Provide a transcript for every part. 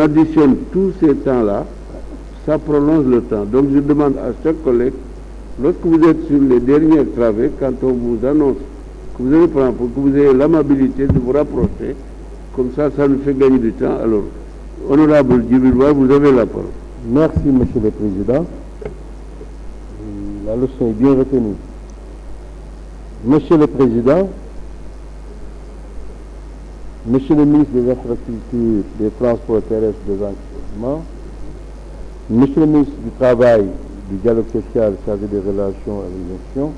additionne tous ces temps-là, ça prolonge le temps. Donc je demande à chaque collègue, lorsque vous êtes sur les derniers travées, quand on vous annonce que vous allez prendre, pour que vous ayez l'amabilité de vous rapprocher, comme ça nous fait gagner du temps. Alors, honorable Djibril War, vous avez la parole. Merci, Monsieur le Président. La leçon est bien retenue. Monsieur le Président, Monsieur le ministre des Infrastructures, des Transports terrestres, des Enquêtements, Monsieur le ministre du Travail, du Dialogue social, chargé des relations avec les nations,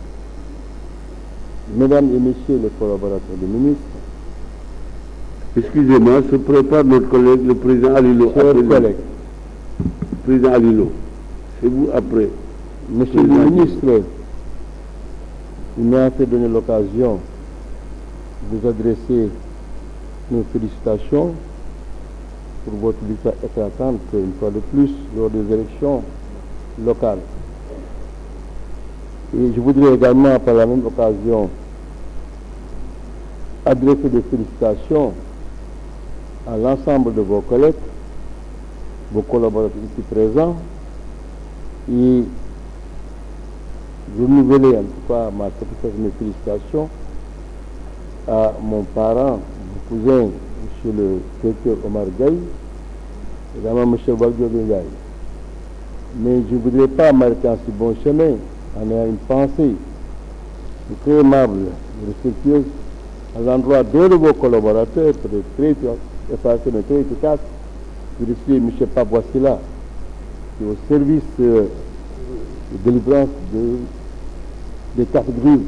Mesdames et Messieurs les collaborateurs des ministres, excusez-moi, se prépare notre collègue, le président Alilo. Chers collègues, président Alilo, c'est vous après. Monsieur le ministre, il m'a fait donner l'occasion de vous adresser nos félicitations pour votre victoire éclatante, une fois de plus, lors des élections locales. Et je voudrais également, par la même occasion, adresser des félicitations à l'ensemble de vos collègues, vos collaborateurs ici présents, et renouveler en tout cas ma satisfaction et félicitations à mon parent, mon cousin, M. le directeur Omar Gaye, également M. Waldo Gaye. Mais je ne voudrais pas m'arrêter en ce bon chemin en ayant une pensée très aimable et respectueuse à l'endroit d'un de vos collaborateurs, peut-être très effacé, mais très efficace, je suis M. Paboissila, qui est au service de délivrance des cartes grises.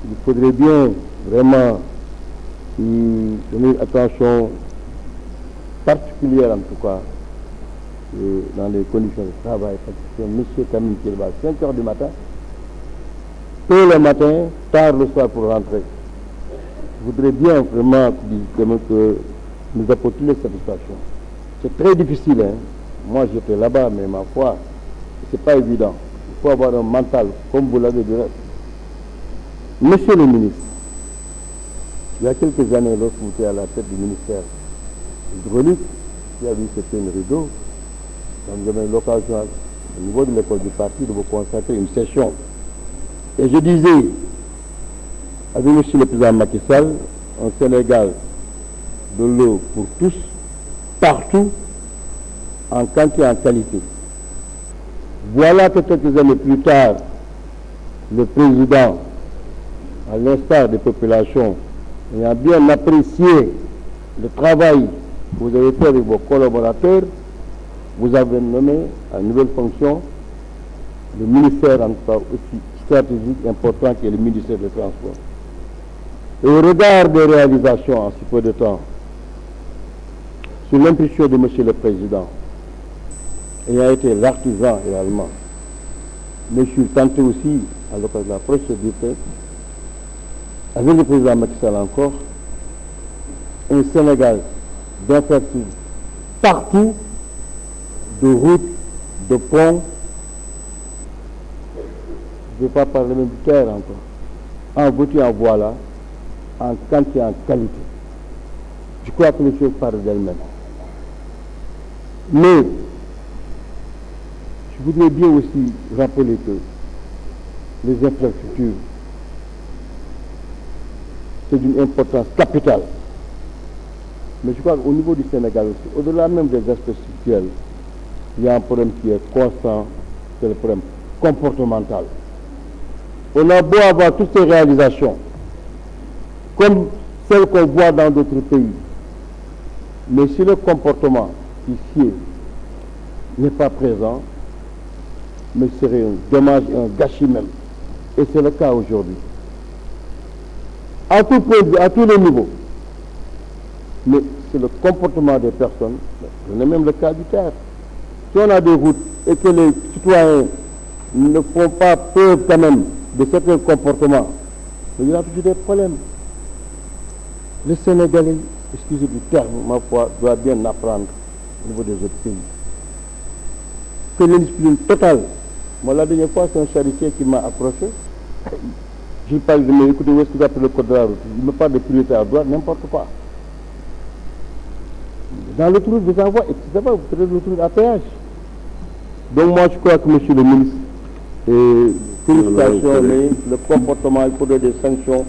Il faudrait bien vraiment y donner une attention particulière en tout cas dans les conditions de travail, parce que c'est un monsieur Camille qui est là à 5 heures du matin, tôt le matin, tard le soir pour rentrer. Je voudrais bien vraiment que nous apportions les satisfactions. C'est très difficile, hein. Moi j'étais là-bas, mais ma foi, c'est pas évident. Il faut avoir un mental, comme vous l'avez dit. Monsieur le ministre, il y a quelques années, lorsque vous étiez à la tête du ministère hydraulique, il y avait ce pénurie d'eau. Nous avons eu l'occasion, au niveau de l'école du parti, de vous consacrer une session. Et je disais, avec M. le président Macky Sall, un Sénégal de l'eau pour tous, partout, en quantité et en qualité. Voilà que quelques années plus tard, le président, à l'instar des populations, ayant bien apprécié le travail que vous avez fait avec vos collaborateurs, vous avez nommé à une nouvelle fonction le ministère en tout cas aussi stratégique important qui est le ministère des Transports. Et au regard des réalisations en si peu de temps, sous l'impulsion de M. le Président, ayant été l'artisan également, mais je suis tenté aussi, à l'occasion de la procédure, avec le président Macky Sall encore, un Sénégal d'infrastructures partout, de routes, de ponts, je ne vais pas parler même de terre encore, en voiture, en voilà, en quantité, en qualité. Je crois que les choses parlent d'elles-mêmes. Mais, je voudrais bien aussi rappeler que les infrastructures, c'est d'une importance capitale. Mais je crois qu'au niveau du Sénégal aussi, au-delà même des aspects structurels, il y a un problème qui est constant, c'est le problème comportemental. On a beau avoir toutes ces réalisations, comme celles qu'on voit dans d'autres pays, mais si le comportement ici n'est pas présent, mais ce serait un dommage et un gâchis même. Et c'est le cas aujourd'hui. À tout point de vue, à tous les niveaux. Mais c'est le comportement des personnes, c'est même le cas du terre. Si on a des routes et que les citoyens ne font pas preuve quand même de certains comportements, il y a toujours des problèmes. Le Sénégalais, excusez du terme, ma foi, doit bien apprendre au niveau des autres pays. Que l'indiscipline totale. Moi, la dernière fois, c'est un charretier qui m'a approché. Je lui parle de me écoutez, où est-ce que vous appelez le code de la route? Il me parle de priorité à droite, n'importe quoi. Dans l'autoroute, vous en voyez, etc. Vous prenez l'autoroute à péage. Donc moi, je crois que monsieur le ministre, félicitations, mais le comportement, il faudrait des sanctions